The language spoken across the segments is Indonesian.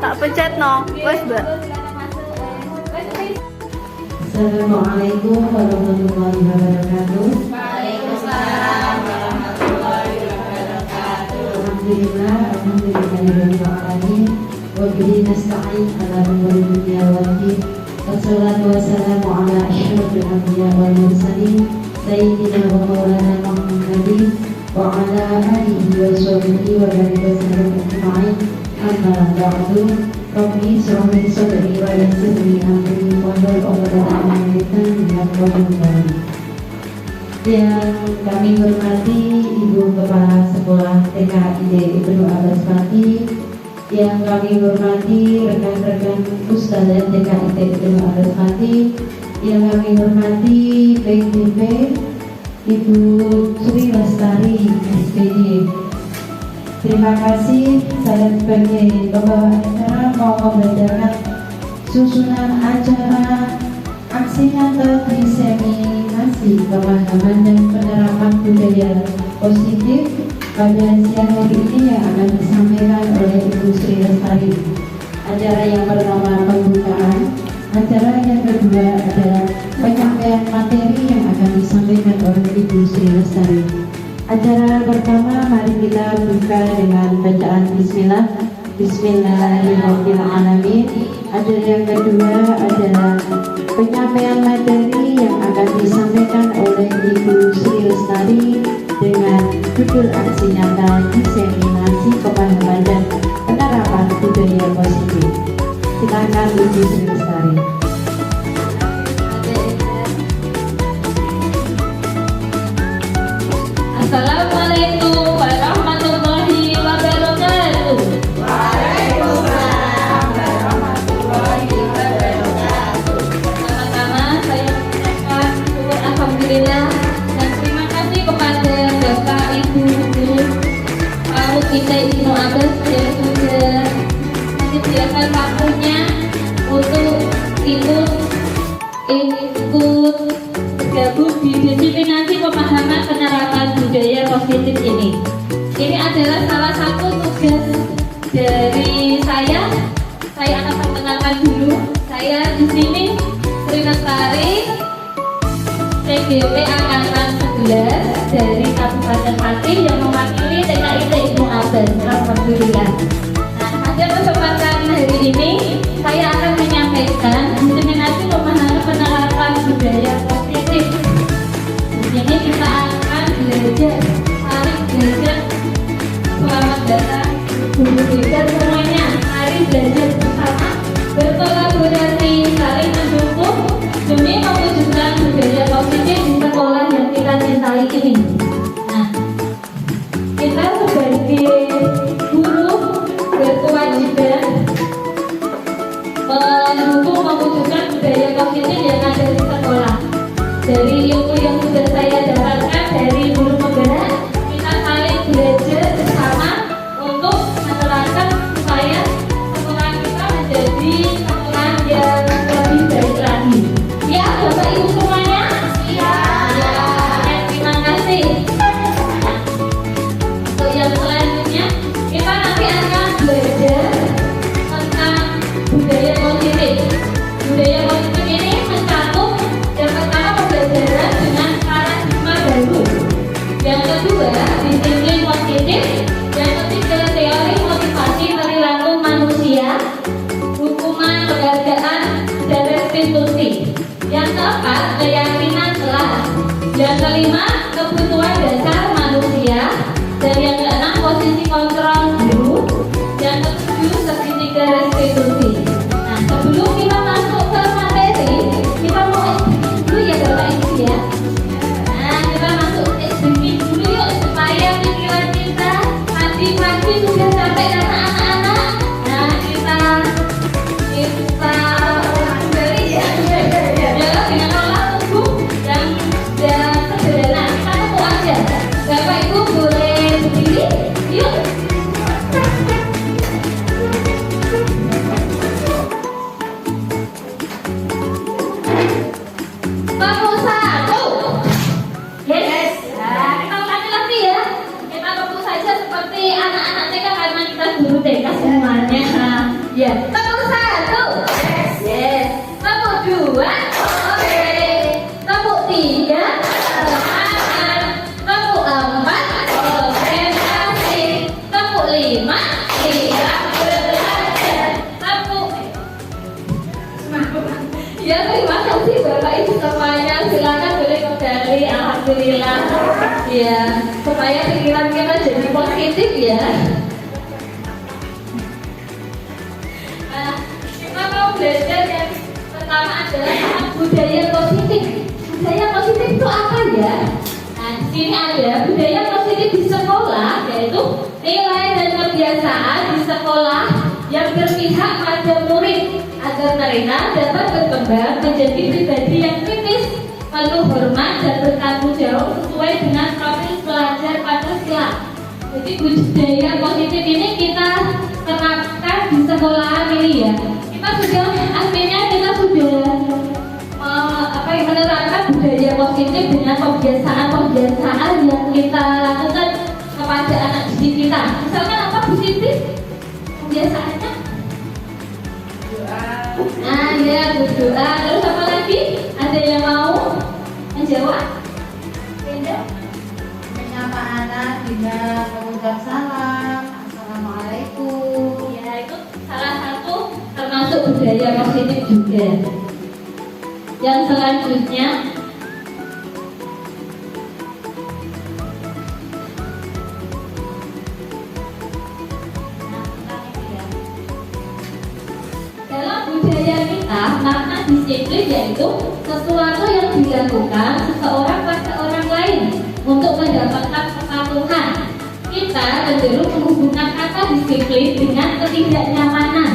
Tak pencet no. Wes, Mbak. Assalamualaikum warahmatullahi wabarakatuh. Waalaikumsalam warahmatullahi wabarakatuh. Alhamdulillah, alhamdulillahirabbil alamin. Wa bihi nasta'in ala umuri dunya waddin. Wassalatu wassalamu ala asyrofil anbiya wal mursalin sayyidina wa maulana Muhammadin wa ala alihi wa sahbihi wa barik wasallam ajma'in. Amma ba'du. Rabbi syrah li sadri wa yassir li amri wahlul 'uqdatam min lisani yafqahu qawli. Yang kami hormati Ibu Kepala Sekolah TKID Ibnu Abbas Pati, yang kami hormati rekan-rekan Ustadzah TKID Ibnu Abbas Pati, yang kami hormati PDP Ibu Sri Lestari SPD. Terima kasih. Saya sebagai pembawa acara mau membacakan susunan acara aksi nyata diseminasi pemahaman dan penerapan budaya positif pada siang hari ini yang akan disampaikan oleh Ibu Sri Lestari. Acara yang pertama pembukaan, acara yang kedua adalah penyampaian materi yang akan disampaikan oleh Ibu Sri Lestari. Acara pertama, mari kita buka dengan bacaan Bismillah. Bismillahirrahmanirrahim. Acara yang kedua adalah penyampaian materi yang akan disampaikan oleh Ibu Sri Lestari dengan judul aksi nyata diseminasi pemahaman dan penerapan budaya positif. Silakan Ibu Sri Lestari. Assalamualaikum warahmatullahi wabarakatuh. Waalaikumsalam warahmatullahi wabarakatuh. Pertama-tama saya mengucapkan syukur alhamdulillah dan terima kasih kepada Bapak Ibu Guru PAUD kita Ibnu Abbas yang sudah menyediakan waktunya untuk ikut bergabung di disiminasi pemahaman penerapan budaya positif ini. Ini adalah salah satu tugas dari saya. Saya akan perkenalkan dulu. Saya di sini Sri Lestari, TGP Angkatan 11 dari Kabupaten Pati yang mewakili TKID Ibnu Abbas. Alhamdulillah. Nah, pada kesempatan hari ini saya akan menyampaikan diseminasi pemahaman penerapan budaya positif. Di sini kita akan belajar, saling belajar. Selamat datang guru belajar semuanya. Mari belajar bersama, berkolaborasi, saling mendukung demi mewujudkan budaya positif di sekolah yang kita cintai ini. Nah, kita sebagai guru berkewajiban mendukung mewujudkan budaya positif yang ada di sekolah. Dari ilmu yang sudah saya dapatkan dari guru penggerak, kita saling belajar bersama untuk menerapkan supaya sekolah kita menjadi sekolah yang lebih baik lagi. Ya, Bapak Ibu semuanya? Ya. Terima kasih. Untuk yang selanjutnya, kita nanti akan belajar tentang budaya positif. Budaya positif ini mencakup yang pertama pembelajaran dengan paradigma baru, yang kedua disiplin positif, yang ketiga teori motivasi perilaku manusia, hukuman, penghargaan, dan restitusi, yang keempat keyakinan kelas, yang kelima kebutuhan dasar manusia, dan yang keenam posisi kontrol guru, yang ketujuh segitiga restitusi. Nah, sebelum kita masuk ke materi, kita mau dulu ya Bapak Ibu ya. Nah, kita masuk sedikit dulu yuk supaya pikiran kita pagi-pagi sudah sampai kata anak-anak. Nah, kita kembali ya. Ya, dengan olah tubuh yang sederhana. Kita tunggu aja. Bapak Ibu boleh berdiri. Yuk. Kamu satu. Yes. Nah, kita laki-laki ya. Kita tepuk saja seperti anak-anak TK karena kita guru TK semuanya. Ya. Tepuk 1. Yes. Tepuk 2. Oke. Tepuk 3. Semangat. Tepuk 4. Konsentrasi. Tepuk 5. Siap belajar. Tepuk. Ya, terima kasih Bapak Ibu semuanya. Silakan boleh kembali. Alhamdulillah. Ya, supaya pikiran kita jadi positif ya. Kita mau belajar yang pertama adalah budaya positif. Budaya positif itu apa ya? Nah, di sini ada budaya positif di sekolah, yaitu nilai dan kebiasaan di sekolah yang berpihak pada murid agar mereka dapat berkembang menjadi pribadi yang kritis, penuh hormat dan bertanggung jawab sesuai dengan profil pelajar Pancasila. Jadi budaya positif ini kita terapkan di sekolahan ini ya. Kita sudah artinya kita sudah menerapkan budaya positif dengan kebiasaan yang kita lakukan kepada anak didik kita. Misalkan apa positif kebiasaannya? Nah ya, berdoa. Terus apa lagi? Ada yang mau menjawab? Menyapa anak dengan mengucap salam. Assalamualaikum. Ya, itu salah satu termasuk budaya positif juga. Yang selanjutnya, dalam budaya kita, makna disiplin yaitu sesuatu yang dilakukan seseorang pada orang lain untuk mendapatkan kepatuhan. Kita cenderung menghubungkan kata disiplin dengan ketidaknyamanan.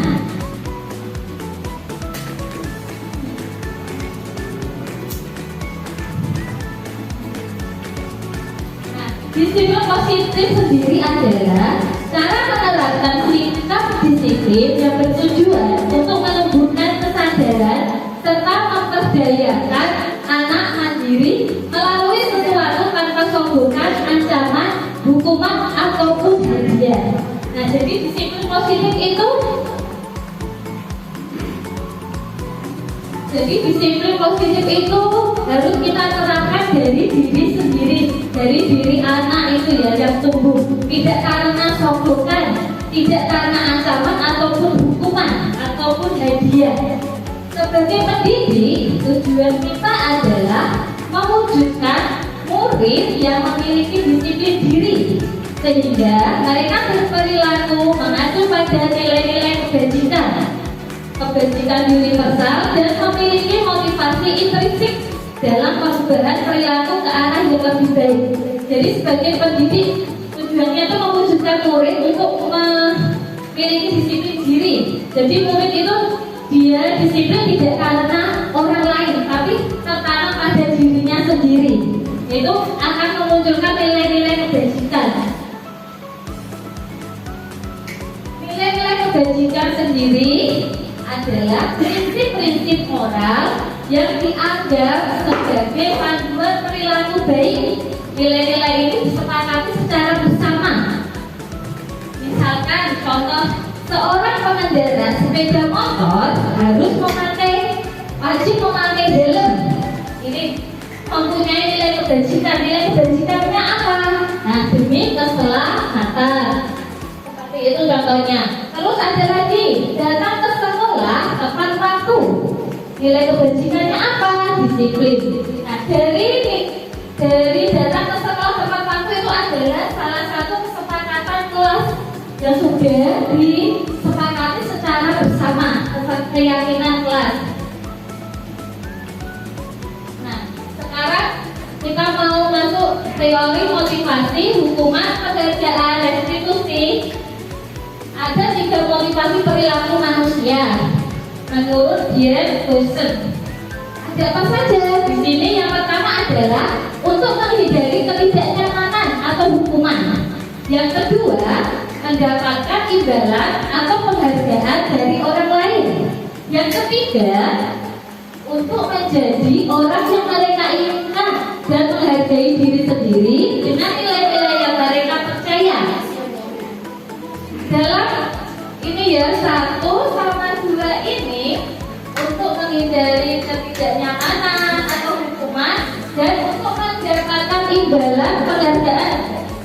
Nah, disiplin positif sendiri adalah cara menerapkan sikap disiplin yang bertujuan untuk menumbuhkan kesadaran serta memperdayakan anak mandiri melalui sesuatu tanpa songgokan, ancaman, hukuman ataupun hadiah. Nah, jadi disiplin positif itu harus kita terapkan dari diri sendiri, dari diri anak itu ya yang tumbuh, tidak karena songgokan, tidak karena ancaman ataupun hukuman ataupun hadiah. Sebagai pendidik, tujuan kita adalah mewujudkan murid yang memiliki disiplin diri sehingga mereka berperilaku mengacu pada nilai-nilai kebajikan universal dan memiliki motivasi intrinsik dalam perubahan perilaku ke arah yang lebih baik. Jadi sebagai pendidik tujuannya itu mewujudkan murid untuk memiliki disiplin diri. Jadi murid itu dia disiplin tidak karena orang lain, tapi tertanam pada dirinya sendiri. Itu akan memunculkan nilai-nilai kebajikan. Nilai-nilai kebajikan sendiri adalah prinsip-prinsip moral yang dianggap sebagai panduan perilaku baik. Nilai-nilai ini disepakati secara bersama. Misalkan contoh, seorang pengendara sepeda motor harus wajib memakai helm. Ini mempunyai nilai kebajikan. Nilai kebajikannya apa? Nah, demi keselamatan. Seperti itu contohnya. Terus ada lagi, datang ke sekolah tepat waktu. Nilai kebajikannya apa? Disiplin. Nah, dari datang ke sekolah tepat waktu itu adalah salah satu kesepakatan kelas yang sudah disepakati secara bersama, keyakinan kelas. Nah, sekarang kita mau masuk teori motivasi, hukuman, pekerjaan, restitusi. Ada 3 motivasi perilaku manusia menurut Diane Boyson. Ada apa saja? Di sini yang pertama adalah untuk menghindari ketidaknyamanan atau hukuman. Yang kedua, mendapatkan imbalan atau penghargaan dari orang lain. Yang ketiga, untuk menjadi orang yang mereka inginkan dan menghargai diri sendiri dengan nilai-nilai yang mereka percaya. Dalam Ini ya 1 sama 2 ini untuk menghindari ketidaknyamanan atau hukuman dan untuk mendapatkan imbalan penghargaan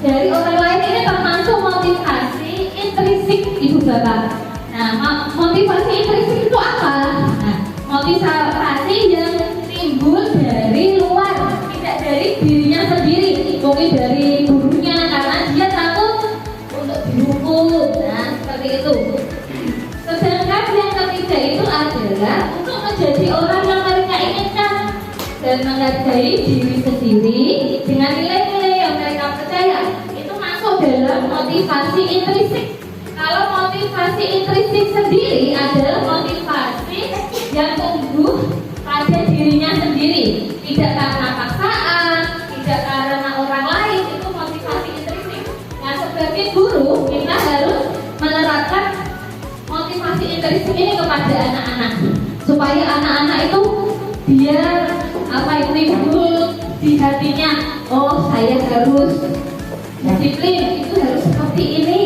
dari orang lain. Ini termasuk motivasi intrinsik Ibu Bapak. Nah, motivasi intrinsik itu apa? Nah, motivasi yang timbul dari luar, tidak dari dirinya sendiri, mungkin dari gurunya karena dia takut untuk dihukum. Nah, seperti itu. Sedangkan yang ketiga itu adalah untuk menjadi orang yang mereka inginkan dan menghargai diri sendiri dengan nilai-nilai yang mereka percaya. Itu masuk dalam motivasi intrinsik. Kalau motivasi intrinsik sendiri adalah motivasi yang tumbuh pada dirinya sendiri, tidak karena paksaan, tidak karena orang lain. Itu motivasi intrinsik. Nah, sebagai guru kita harus menerapkan motivasi intrinsik ini kepada anak-anak supaya anak-anak itu biar timbul di hatinya, oh saya harus disiplin, itu harus seperti ini.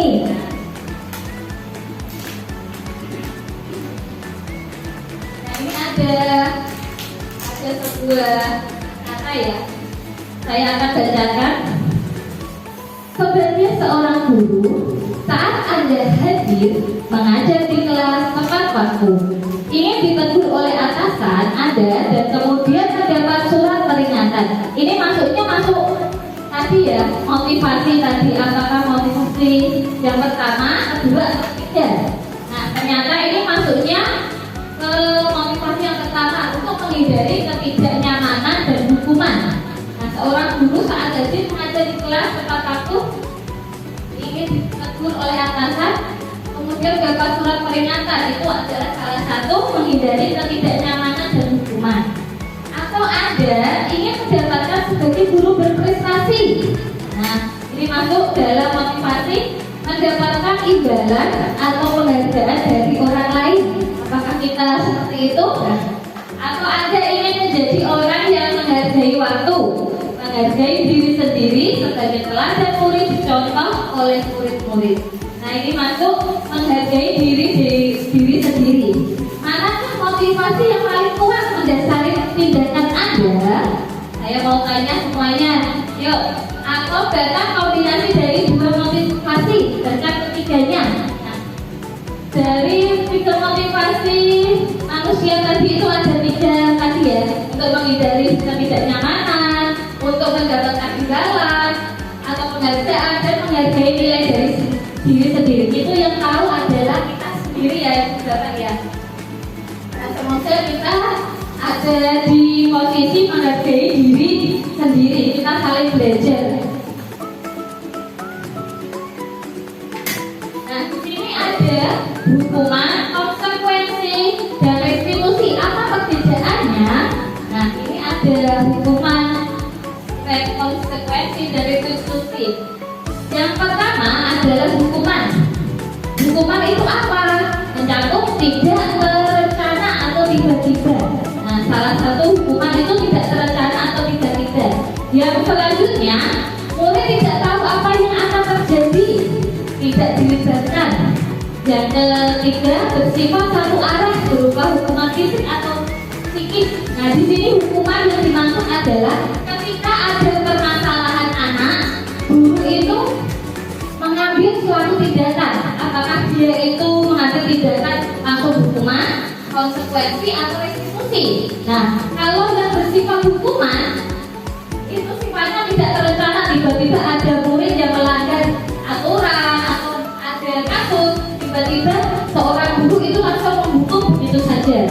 Nah, ini ada sebuah kata ya, saya akan bacakan. Sebenarnya seorang guru saat Anda hadir mengajar di kelas tepat waktu, ingin ditegur oleh atasan Anda dan kemudian mendapat surat peringatan. Ini masuk tadi ya, motivasi tadi, apakah motivasi yang pertama, kedua, atau ketiga. Nah, ternyata ini masuknya ke motivasi yang pertama untuk menghindari ketidaknyamanan dan hukuman. Nah, seorang guru saat hadir mengajar di kelas tepat waktu, ingin ditegur oleh atasan, kemudian dapat surat peringatan. Itu adalah salah satu menghindari ketidaknyamanan dan hukuman. Atau Anda ingin mendapatkan sebagai guru berprestasi. Nah, ini masuk dalam motivasi mendapatkan imbalan atau penghargaan dari orang lain. Apakah kita seperti itu? Atau Anda ingin menjadi orang yang menghargai waktu, menghargai diri sendiri sebagai teladan murid dicontoh oleh murid-murid. Nah, ini masuk menghargai diri sendiri. Manakah motivasi yang paling kuat mendasari tindakan Anda? Saya mau tanya semuanya. Yuk, atau bahkan kombinasi dari dua motivasi bahkan ketiganya. Nah, dari 3 motivasi manusia tadi itu ada 3 tadi ya, untuk menghindari ketidaknyamanan, untuk mendapatkan imbalan atau penghargaan dan menghargai nilai dari diri sendiri. Itu yang tahu adalah kita sendiri ya, Bapak ya. Nah, semoga kita ada di posisi menghargai diri sendiri, kita saling belajar. Nah, di sini ada hukuman, konsekuensi, dan restitusi. Apa perbedaannya? Nah, ini ada hukuman, konsekuensi, dan restitusi. Yang pertama adalah hukuman. Hukuman itu apa? Mencakup tidak terencana atau tiba-tiba. Nah, salah satu hukuman itu tidak terencana atau tiba-tiba. Yang selanjutnya, murid tidak tahu apa yang akan terjadi, tidak dilibatkan. Yang ketiga, bersifat satu arah berupa hukuman fisik atau psikis. Nah, di sini hukuman yang dimaksud adalah ketika ada permasalahan anak, guru itu mengambil suatu tindakan. Apakah dia itu mengambil tindakan langsung hukuman, konsekuensi, atau restitusi? Nah, kalau yang bersifat hukuman itu sifatnya tidak terencana, tiba-tiba ada murid yang melanggar aturan atau ada kasus, tiba-tiba seorang guru itu langsung menghukum begitu saja.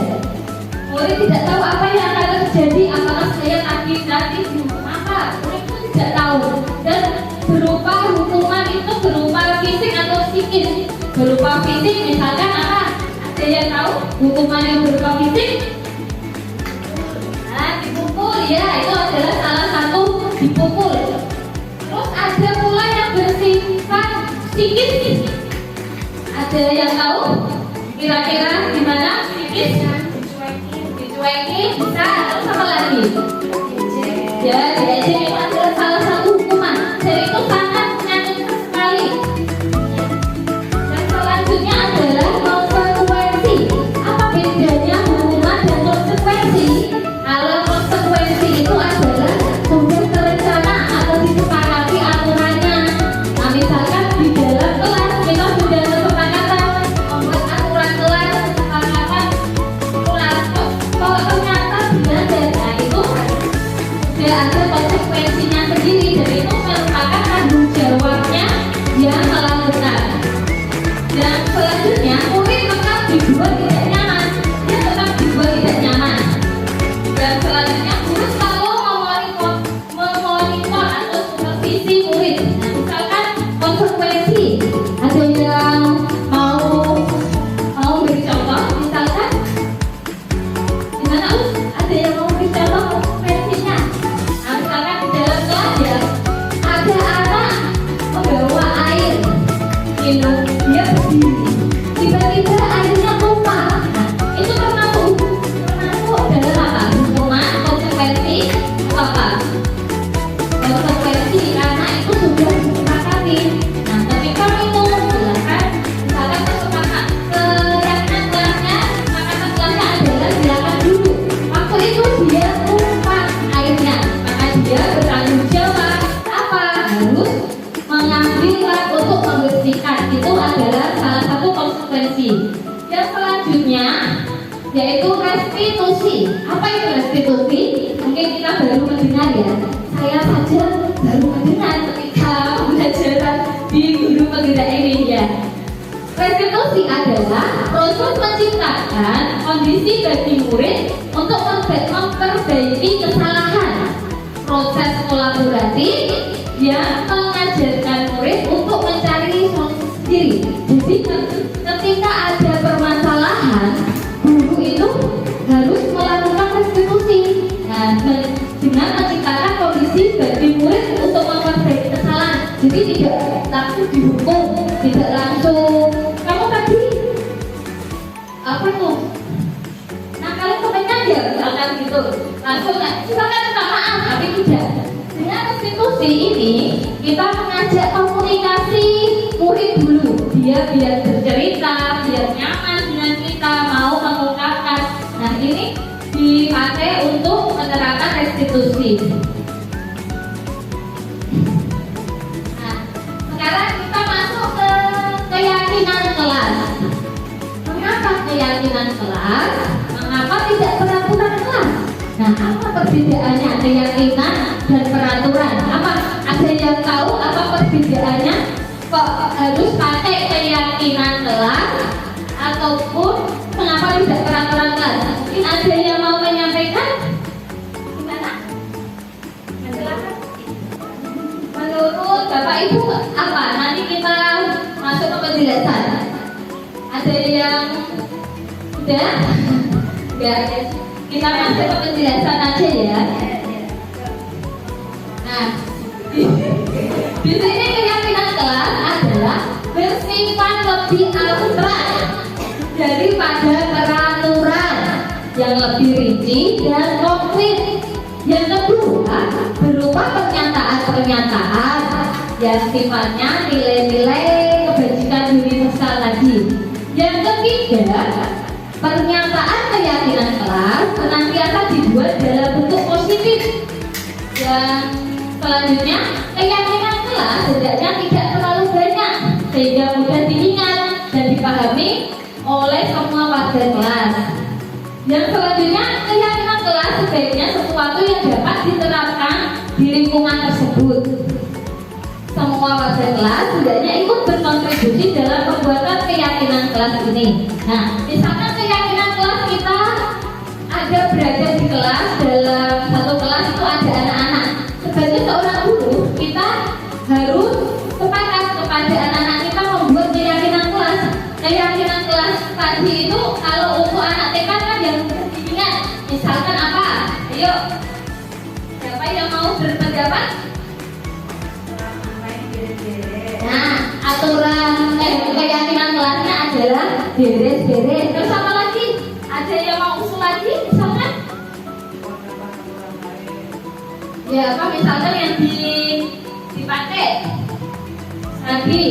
Murid tidak tahu apa yang akan terjadi, apakah saya nanti dihukum apa, murid itu tidak tahu. Dan berupa hukuman itu berupa fisik atau psikis. Berupa fisik misalkan apa? Ada yang tahu hukuman yang berupa fisik? Nah, dipukul ya, itu adalah salah satu dipukul. Terus ada pula yang bersifat psikis. Ada yang tahu? Kira-kira gimana psikis? Dicuekin, bisa. Terus apa lagi? Ya, diejek itu adalah salah satu hukuman. Dan itu sangat menyakitkan sekali. Dan selanjutnya adalah selanjutnya murid tetap dibuat tidak nyaman, dia tetap dibuat tidak nyaman. Dan selanjutnya guru selalu memonitor atau supervisi murid. Nah, misalkan konsekuensi, ada yang mau beri contoh, misalkan gimana Us? Ada yang mau beri contoh konsekuensinya. Nah, misalkan di dalam kelas ya ada anak membawa air minum, dia berdiri, tiba-tiba airnya tumpah. Nah, itu termasuk dalam apa? Hukuman, konsekuensi apa? Konsekuensi karena itu sudah disepakati. Nah, ketika itu silakan, misalkan keyakinan kelasnya, maka kelasnya adalah silakan dulu. Waktu itu dia tumpah airnya, maka dia bertanggung jawab apa? Harus mengambil alat untuk membersihkan. Itu adalah salah satu konsekuensi. Yang selanjutnya yaitu restitusi. Apa itu restitusi? Mungkin kita baru mendengar ya. Saya saja baru mendengar ketika pembelajaran di guru penggerak ini ya. Restitusi adalah proses menciptakan kondisi bagi murid untuk memperbaiki kesalahan. Proses kolaboratif yang mengajarkan murid untuk mencari solusi sendiri. Jadi ketika ada permasalahan, guru itu harus melakukan restitusi. Nah, dengan menciptakan kondisi bagi murid untuk memperbaiki kesalahan. Jadi tidak langsung dihukum, tidak langsung kamu tadi apa tuh? Nah, kalau kemenyan ya misalkan gitu, langsung silakan minta maaf, tapi tidak. Dengan restitusi ini kita mengajak komunikasi murid dulu, dia biar bercerita, biar nyaman dengan kita, mau mengungkapkan. Nah, ini dipakai untuk menerapkan restitusi. Nah, sekarang kita masuk ke keyakinan kelas. Mengapa keyakinan kelas? Mengapa tidak peraturan kelas? Nah, apa perbedaannya keyakinan dan peraturan? Apa ada yang tahu apa perbedaannya? Kok harus pakai keyakinan kelas ataupun mengapa tidak peraturan kelas? Mungkin ada yang mau menyampaikan? Gimana? Silakan. Menurut Bapak Ibu apa? Nanti kita masuk ke penjelasan. Ada yang sudah? Ya, kita masuk ke penjelasan aja ya. Nah, di sini keyakinan kelas adalah bersifat lebih abstrak daripada peraturan yang lebih rinci dan konkret. Yang kedua, berupa pernyataan-pernyataan yang sifatnya nilai-nilai kebajikan universal tadi. Yang ketiga, pernyataan keyakinan kelas senantiasa dibuat dalam bentuk positif. Yang selanjutnya, keyakinan kelas hendaknya tidak terlalu banyak sehingga mudah diingat dan dipahami oleh semua warga kelas. Yang selanjutnya, keyakinan kelas sebaiknya sesuatu yang dapat diterapkan di lingkungan tersebut. Semua warga kelas hendaknya ikut berkontribusi dalam pembuatan keyakinan kelas ini. Nah, misalkan keyakinan kelas kita ada berada di kelas, dalam satu kelas itu ada anak-anak. Sebagai seorang guru, kita harus sepakat kepada anak-anak kita membuat keyakinan kelas. Keyakinan kelas tadi itu kalau untuk anak TK kan yang diingat. Misalkan apa? Ayo, siapa yang mau berpendapat? Nah, aturan keyakinan kelasnya adalah beres-beres. Terus apa lagi? Ada yang mau usul lagi? Misalkan? Ya, apa misalkan yang dipakai tadi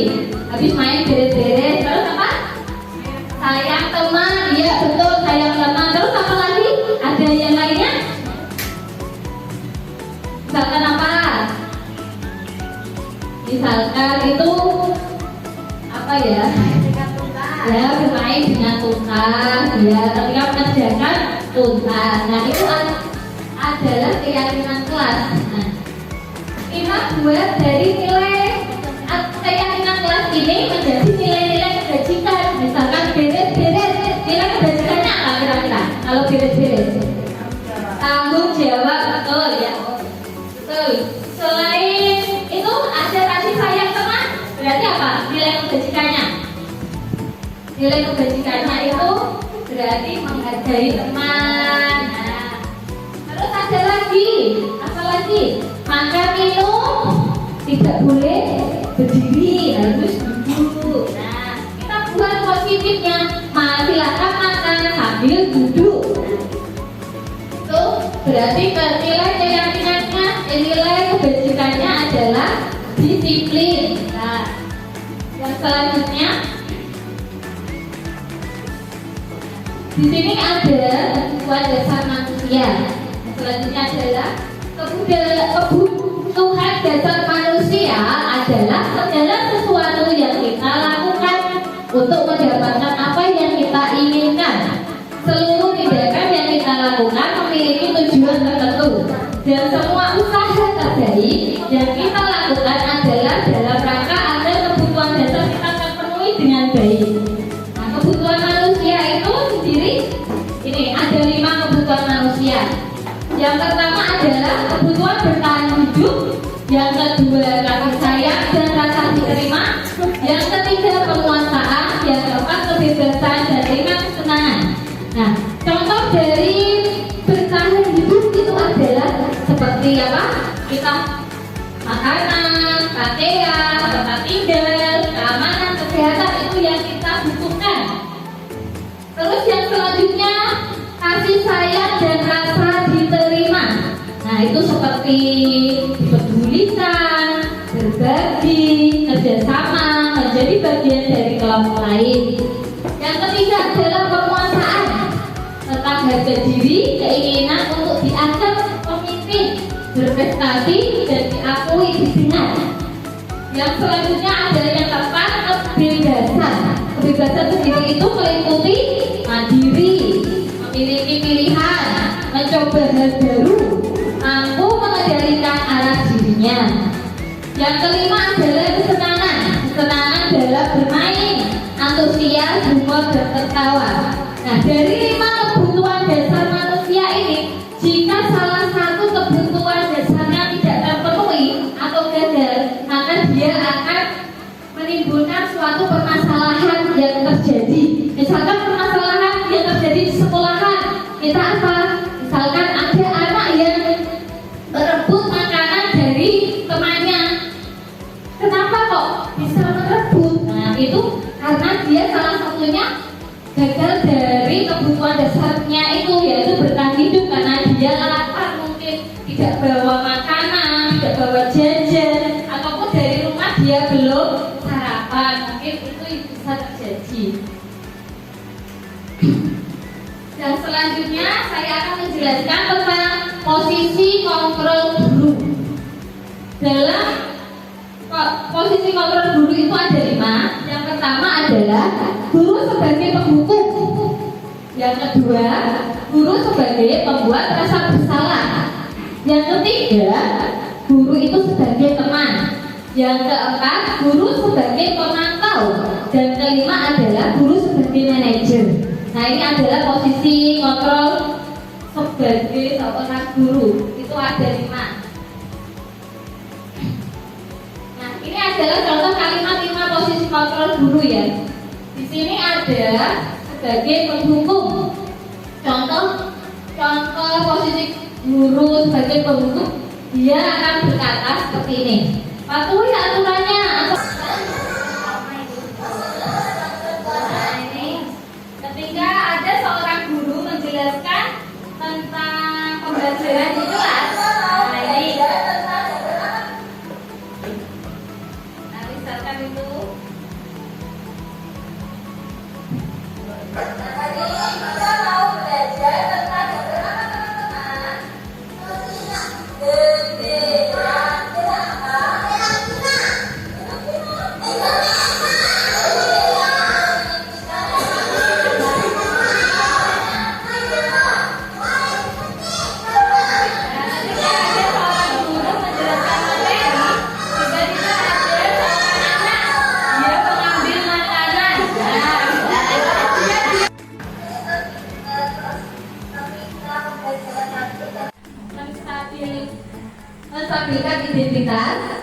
habis main beres-beres. Terus apa? Sayang teman. Iya betul, sayang teman. Terus apa lagi? Ada yang lainnya? Misalkan apa? Misalkan itu apa ya? Ya, bermain dengan tuntas. Ya, ketika mengerjakan tuntas. Nah, itu adalah keyakinan kelas. Nah, kita buat dari nilai keyakinan kelas ini menjadi nilai-nilai kebajikan. pilih. Tanggung jawab, betul ya. Betul. Selain itu ada tadi sayang teman, berarti apa? Nilai kebajikannya. Nilai kebajikannya itu berarti menghargai teman. Nah, terus ada lagi, apa lagi? Makan minum tidak boleh berdiri, harus duduk. Nah, kita buat positifnya, silakan makan sambil duduk. Itu berarti nilai keyakinannya, nilai kebajikannya adalah disiplin. Nah, yang selanjutnya di sini ada kebutuhan dasar manusia. Yang selanjutnya adalah kebutuhan dasar manusia adalah segala sesuatu yang kita lakukan untuk mendapatkan apa yang kita inginkan. Seluruh tindakan yang kita lakukan memiliki tujuan tertentu, dan semua usaha terbaik yang kita lakukan adalah dalam rangka agar kebutuhan dasar kita terpenuhi dengan baik. Nah, kebutuhan manusia itu sendiri ini ada 5 kebutuhan manusia. Yang pertama adalah kebutuhan bertahan hidup, yang kedua kasih sayang dan rasa diterima, yang ketiga penguasaan, yang keempat kebebasan dan ringan kesenangan. Nah, contoh dari bertahan hidup itu adalah seperti apa? Kita makanan, pakaian, tempat tinggal, keamanan, kesehatan itu yang kita butuhkan. Terus yang selanjutnya kasih sayang dan rasa diterima. Nah, itu seperti dipedulikan, berbagi, kerjasama, menjadi bagian dari kelompok lain. Yang ketiga adalah penguasaan tentang harga diri, keinginan untuk dianggap pemimpin, berprestasi dan diakui di dunia. Yang selanjutnya adalah yang keempat, kebebasan. Kebebasan sendiri itu meliputi mandiri, memiliki pilihan, mencoba hal baru, mampu mengendalikan arah dirinya. Yang kelima adalah kesenangan. Kesenangan dalam bermain, antusias, humor dan tertawa. Nah, dari 5 kebutuhan dasar manusia ini, jika salah satu kebutuhan dasarnya tidak terpenuhi atau gagal, maka dia akan menimbulkan suatu permasalahan yang terjadi. Misalkan permasalahan yang terjadi di sekolahan, kita apa? Misalkan ada anak yang berebut makanan dari temannya. Kenapa kok bisa merebut? Nah, itu karena dia salah satunya gagal dari kebutuhan dasarnya itu, yaitu bertahan hidup, karena dia lapar, mungkin tidak bawa makanan, tidak bawa jajan, ataupun dari rumah dia belum sarapan, mungkin itu bisa terjadi. Dan selanjutnya saya akan menjelaskan tentang posisi kontrol guru. Dalam posisi kontrol guru itu ada 5. Yang pertama adalah guru sebagai penghukum. Yang kedua, guru sebagai pembuat rasa bersalah. Yang ketiga, guru itu sebagai teman. Yang keempat, guru sebagai pemantau. Dan kelima adalah guru sebagai manajer. Nah, ini adalah posisi kontrol sebagai seorang guru. Itu ada 5. Nah, ini adalah contoh kalimat 5 posisi kontrol guru ya. Di sini ada sebagai penghukum. Contoh posisi guru sebagai penghukum, dia akan berkata seperti ini: patuhi aturannya atau ketika ada seorang guru menjelaskan tentang pembelajaran di kelas. Nah, ini misalkan itu kita mau belajar tentang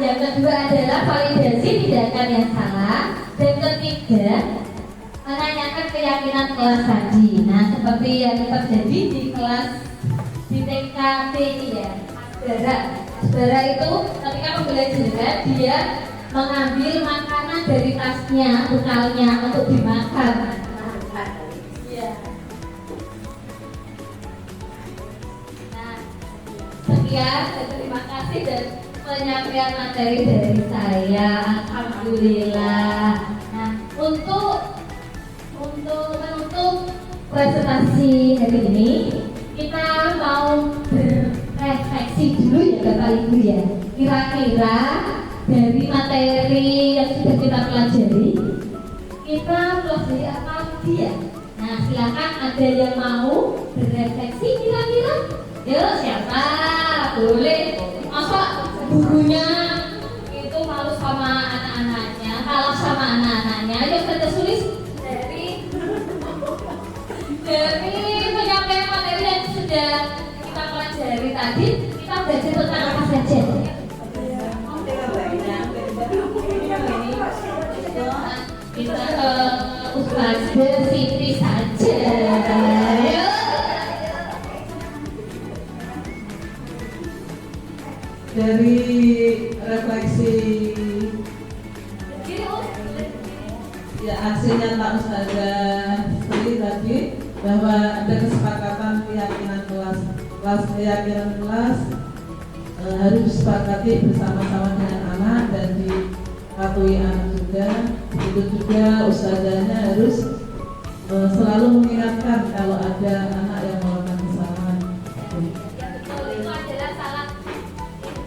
yang kedua adalah validasi tindakan yang salah, dan ketiga menanyakan keyakinan kelas tadi. Nah, seperti yang terjadi di kelas di TKT ini ya, Asbara itu ketika pembelajaran dia mengambil makanan dari tasnya, bekalnya untuk dimakan. Iya. Nah, sekian dan terima kasih dan penyampaian materi dari saya. Alhamdulillah. Nah, untuk menutup presentasi hari ini, kita mau berefleksi dulu ya Bapak Ibu ya. Kira-kira dari materi yang sudah kita pelajari, kita pelajari apa lagi ya? Nah, silakan ada yang mau berefleksi kira-kira? Yuk, siapa? Boleh. Masa gurunya itu malu sama anak-anaknya, kalah sama anak-anaknya? Yuk kita tulis dari penyampaian materi yang sudah kita pelajari tadi, kita belajar tentang apa saja? Kita ke Ustaz Siti saja. Dari refleksi ya aksinya Pak Ustazah Sri tadi, bahwa ada kesepakatan keyakinan kelas harus disepakati bersama-sama dengan anak dan dipatuhi anak juga. Itu juga ustazahnya harus selalu mengingatkan kalau ada anak yang melakukan kesalahan. Ya betul, itu adalah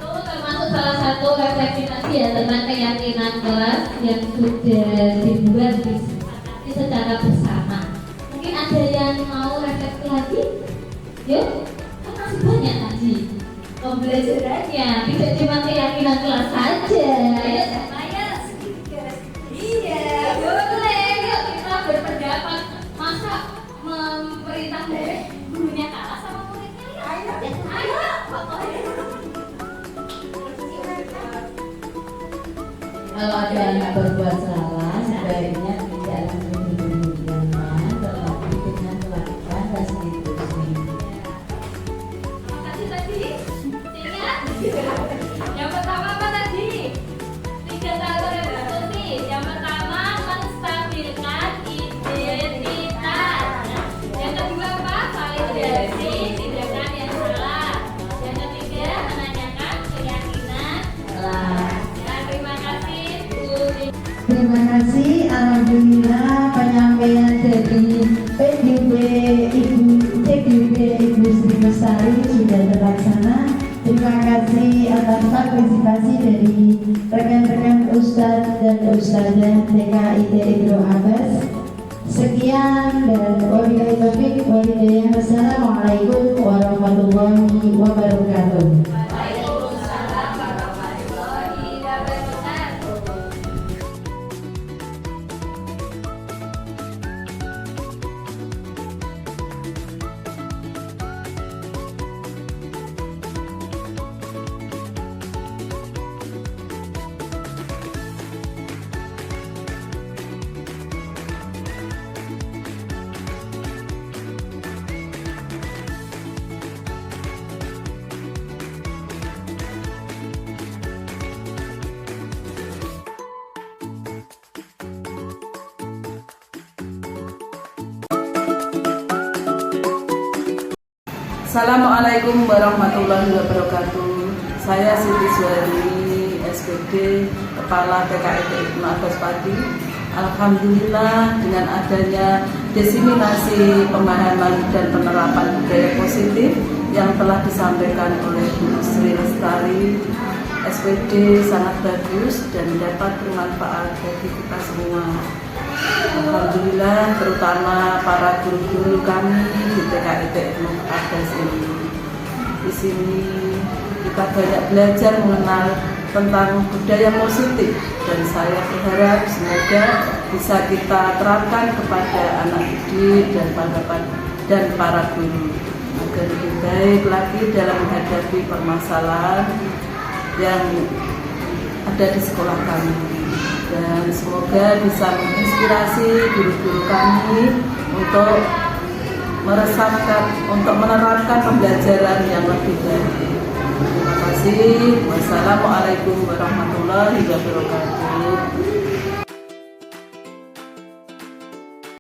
termasuk salah satu refleksi tadi ya tentang keyakinan kelas yang sudah dibuat disepakati secara bersama. Mungkin ada yang mau refleksi lagi? Yuk, kan masih banyak tadi pembelajarannya, tidak cuma keyakinan kelas saja. Ayo, saya sedikit. Iya, boleh. Yuk kita berpendapat. Masa memerintah dari gurunya kalah sama muridnya? Ayo, Kalau ada anak berbuat salah, sebaiknya tidak langsung diberikan, tetapi dengan melakukan restitusi. Makasih tadi. Ingat. Yang pertama apa tadi? 3 tahap restitusi. Yang pertama menstabilkan identitas. Yang kedua apa? Validasi tindakan yang salah. Yang ketiga menanyakan keyakinan. Ya, terima kasih Bu. Terima kasih, alhamdulillah penyampaian dari PDB Ibu Sri Lestari sudah terlaksana. Terima kasih atas partisipasi dari rekan-rekan Ustadz dan Ustadzah TKIT Ibnu Abbas. Sekian dan wabillahi taufiq wal hidayah. Wassalamualaikum warahmatullahi wabarakatuh. Waalaikumsalam warahmatullahi wabarakatuh. Assalamualaikum warahmatullahi wabarakatuh. Saya Siti Suwari, SPD, Kepala TKIT Ibnu Abbas Pati. Alhamdulillah dengan adanya diseminasi pemahaman dan penerapan budaya positif yang telah disampaikan oleh Bu Sri Lestari, SPD sangat bagus dan dapat bermanfaat bagi kita semua. Alhamdulillah, terutama para guru-guru kami di TKIT Ibnu Abbas ini. Di sini kita banyak belajar mengenal tentang budaya positif dan saya berharap semoga bisa kita terapkan kepada anak didik dan para guru agar lebih baik lagi dalam menghadapi permasalahan yang ada di sekolah kami, dan semoga bisa menginspirasi guru-guru kami untuk menerapkan pembelajaran yang lebih baik. Terima kasih. Wassalamualaikum warahmatullahi wabarakatuh.